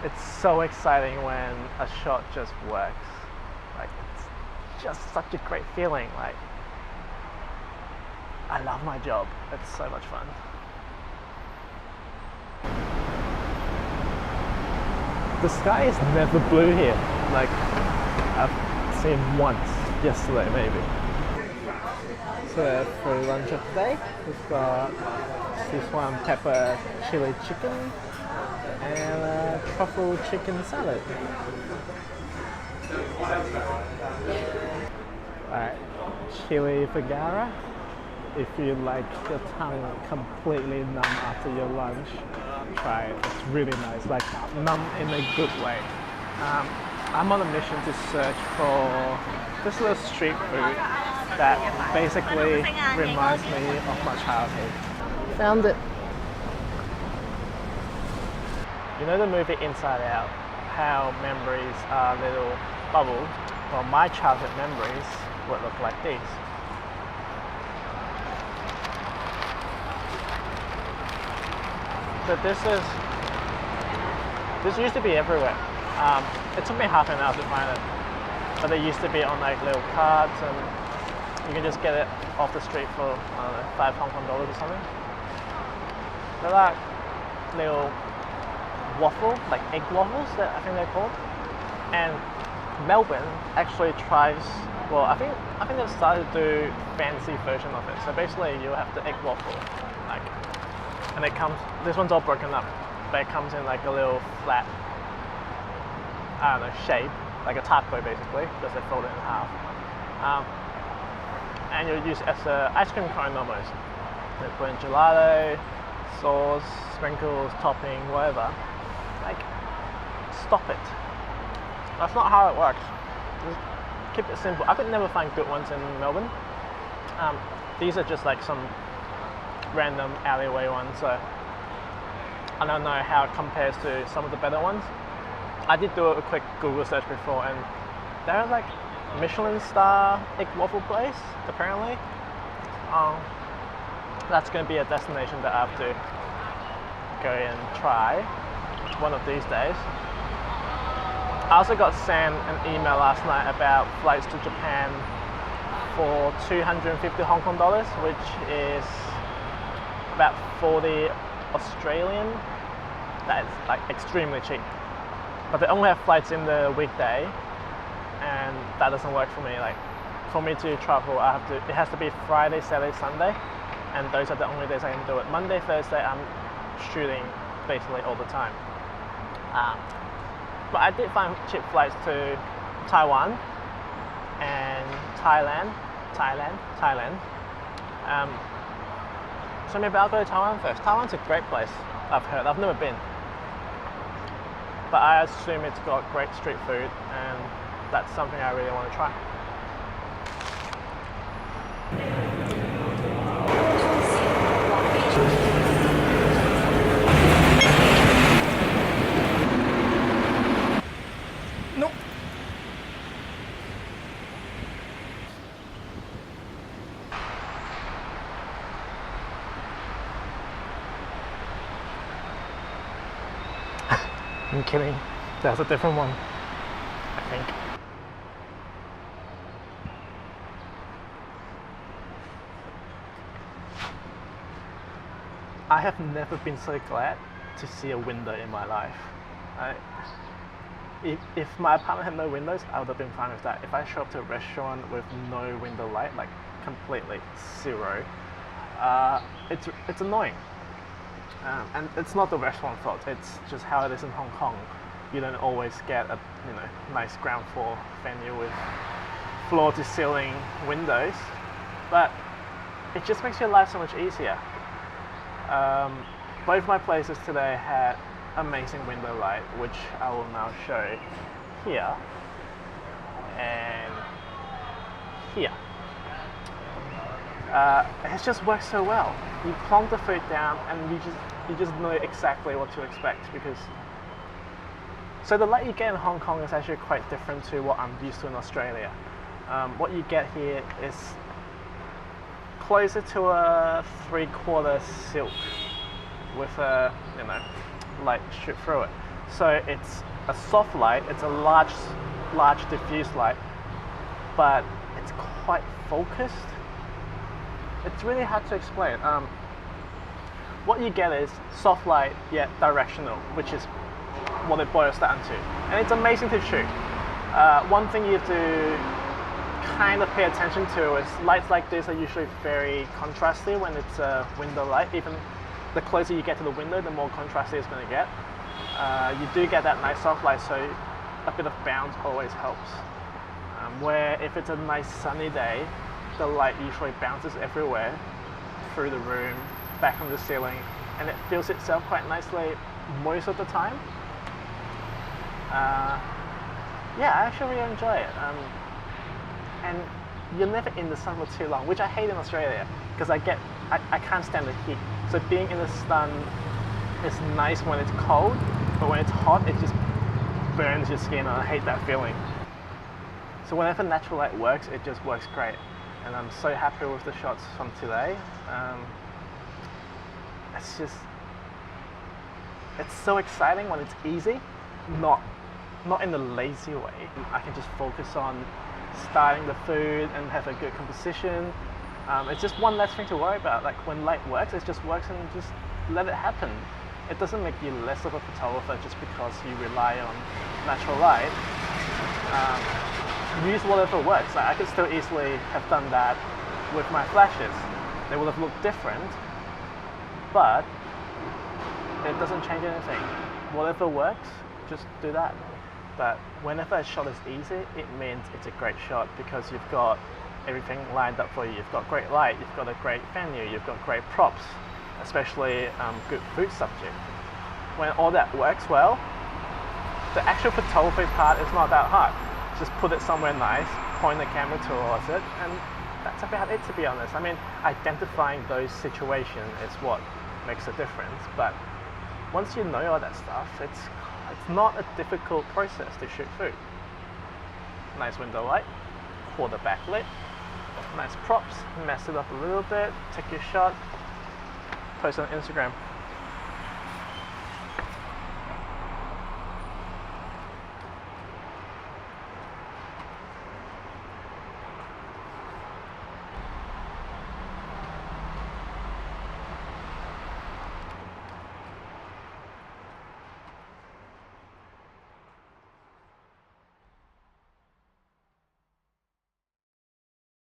It's so exciting when a shot just works. Like, it's just such a great feeling. Like, I love my job. It's so much fun. The sky is never blue here. Like, I've seen once yesterday maybe. So for lunch of today, we've got Sichuan pepper chili chicken and a truffle chicken salad. Alright, chili vegara. If you like your tongue completely numb after your lunch, try it. It's really nice, like numb in a good way. I'm on a mission to search for this little street food that basically reminds me of my childhood. Found it. You know the movie Inside Out? How memories are little bubbles? Well, my childhood memories would look like these. So this used to be everywhere. It took me half an hour to find it, but they used to be on like little carts, and you can just get it off the street for, I don't know, $5 Hong Kong or something. They're like little waffle, like egg waffles, that I think they're called. And Melbourne actually tries, well, I think they've started to do fancy version of it. So basically you have the egg waffle, like, and it comes, this one's all broken up, but it comes in like a little flat, I don't know, shape, like a taco basically, because they fold it in half. And you'll use it as an ice cream cone almost. They put in gelato, sauce, sprinkles, topping, whatever. Like, stop it. That's not how it works. Just keep it simple. I could never find good ones in Melbourne. These are just like some random alleyway ones, so I don't know how it compares to some of the better ones. I did do a quick Google search before, and there are like Michelin star egg waffle place, apparently. That's going to be a destination that I have to go and try one of these days. I also got sent an email last night about flights to Japan for 250 Hong Kong dollars, which is about 40 Australian. That is like extremely cheap. But they only have flights in the weekday, and that doesn't work for me. Like, for me to travel, it has to be Friday, Saturday, Sunday, and those are the only days I can do it. Monday, Thursday, I'm shooting basically all the time. But I did find cheap flights to Taiwan and Thailand. So maybe I'll go to Taiwan first. Taiwan's a great place, I've heard. I've never been. But I assume it's got great street food, and that's something I really want to try. Nope. I'm kidding. That's a different one, I think. I have never been so glad to see a window in my life. If my apartment had no windows, I would have been fine with that. If I show up to a restaurant with no window light, like completely zero, it's annoying. And it's not the restaurant's fault, it's just how it is in Hong Kong. You don't always get a nice ground floor venue with floor to ceiling windows, but it just makes your life so much easier. Both my places today had amazing window light, which I will now show here and here. It just works so well. You plonk the food down and you just know exactly what to expect, because so the light you get in Hong Kong is actually quite different to what I'm used to in Australia. What you get here is closer to a 3/4 silk with a light shoot through it. So it's a soft light, it's a large diffuse light, but it's quite focused. It's really hard to explain. What you get is soft light yet directional, which is what it boils down to. And it's amazing to shoot. One thing you have to kind of pay attention to is lights like this are usually very contrasty when it's a window light. Even the closer you get to the window, the more contrasty it's going to get. You do get that nice soft light, so a bit of bounce always helps. Where if it's a nice sunny day, the light usually bounces everywhere, through the room, back on the ceiling, and it feels itself quite nicely most of the time. Yeah, I actually really enjoy it. And you're never in the sun for too long, which I hate in Australia, because I can't stand the heat. So being in the sun is nice when it's cold, but when it's hot, it just burns your skin, and I hate that feeling. So whenever natural light works, it just works great. And I'm so happy with the shots from today. It's so exciting when it's easy, not in a lazy way. I can just focus on starting the food and have a good composition. It's just one less thing to worry about. Like when light works, it just works, and just let it happen. It doesn't make you less of a photographer just because you rely on natural light. Use whatever works. Like I could still easily have done that with my flashes. They would have looked different, but it doesn't change anything. Whatever works, just do that. But whenever a shot is easy, it means it's a great shot because you've got everything lined up for you. You've got great light, you've got a great venue, you've got great props, especially good food subject. When all that works well, the actual photography part is not that hard. Just put it somewhere nice, point the camera towards it, and that's about it, to be honest. I mean, identifying those situations is what makes a difference, but once you know all that stuff, it's not a difficult process to shoot food. Nice window light, quarter backlit, nice props, mess it up a little bit, take your shot, post on Instagram.